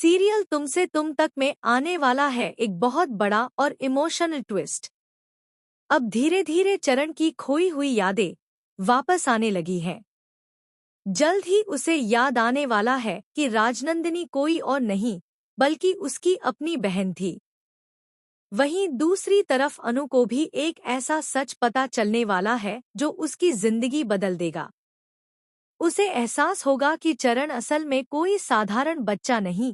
Serial तुमसे तुम तक में आने वाला है एक बहुत बड़ा और इमोशनल ट्विस्ट। अब धीरे धीरे चरण की खोई हुई यादें वापस आने लगी हैं। जल्द ही उसे याद आने वाला है कि राजनंदिनी कोई और नहीं बल्कि उसकी अपनी बहन थी। वहीं दूसरी तरफ अनु को भी एक ऐसा सच पता चलने वाला है जो उसकी जिंदगी बदल देगा। उसे एहसास होगा कि चरण असल में कोई साधारण बच्चा नहीं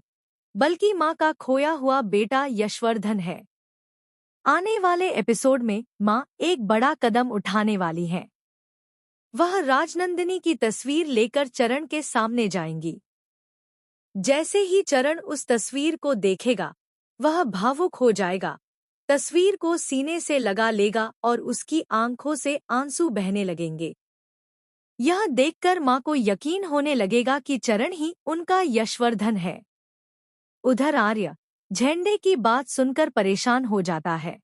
बल्कि माँ का खोया हुआ बेटा यशवर्धन है। आने वाले एपिसोड में माँ एक बड़ा कदम उठाने वाली हैं। वह राजनंदिनी की तस्वीर लेकर चरण के सामने जाएंगी। जैसे ही चरण उस तस्वीर को देखेगा वह भावुक हो जाएगा, तस्वीर को सीने से लगा लेगा और उसकी आंखों से आंसू बहने लगेंगे। यह देखकर माँ को यकीन होने लगेगा कि चरण ही उनका यशवर्धन है। उधर आर्य झेंडे की बात सुनकर परेशान हो जाता है।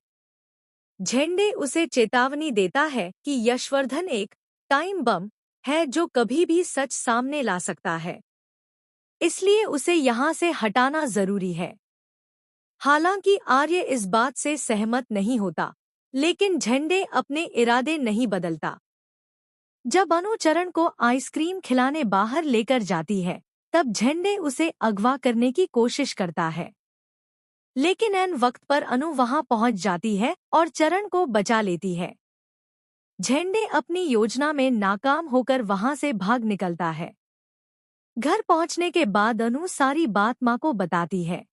झेंडे उसे चेतावनी देता है कि यशवर्धन एक टाइम बम है जो कभी भी सच सामने ला सकता है, इसलिए उसे यहाँ से हटाना जरूरी है। हालांकि आर्य इस बात से सहमत नहीं होता, लेकिन झेंडे अपने इरादे नहीं बदलता। जब अनु चरण को आइसक्रीम खिलाने बाहर लेकर जाती है तब झेंडे उसे अगवा करने की कोशिश करता है, लेकिन ऐन वक्त पर अनु वहां पहुंच जाती है और चरण को बचा लेती है। झेंडे अपनी योजना में नाकाम होकर वहां से भाग निकलता है। घर पहुंचने के बाद अनु सारी बात माँ को बताती है।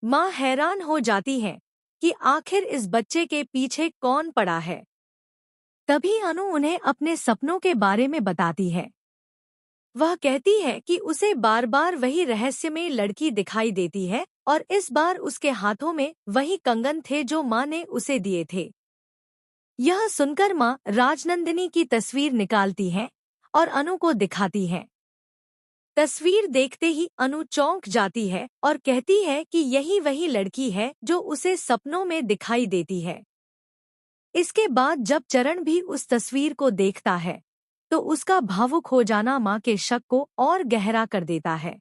माँ हैरान हो जाती है कि आखिर इस बच्चे के पीछे कौन पड़ा है। तभी अनु उन्हें अपने सपनों के बारे में बताती है। वह कहती है कि उसे बार बार वही रहस्यमय लड़की दिखाई देती है और इस बार उसके हाथों में वही कंगन थे जो माँ ने उसे दिए थे। यह सुनकर माँ राजनंदिनी की तस्वीर निकालती है और अनु को दिखाती है। तस्वीर देखते ही अनु चौंक जाती है और कहती है कि यही वही लड़की है जो उसे सपनों में दिखाई देती है। इसके बाद जब चरण भी उस तस्वीर को देखता है तो उसका भावुक हो जाना माँ के शक को और गहरा कर देता है।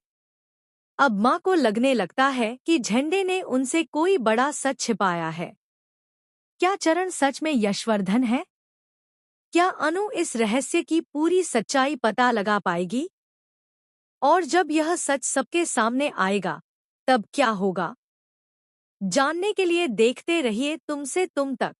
अब माँ को लगने लगता है कि झेंडे ने उनसे कोई बड़ा सच छिपाया है। क्या चरण सच में यशवर्धन है? क्या अनु इस रहस्य की पूरी सच्चाई पता लगा पाएगी? और जब यह सच सबके सामने आएगा तब क्या होगा? जानने के लिए देखते रहिए तुमसे तुम तक।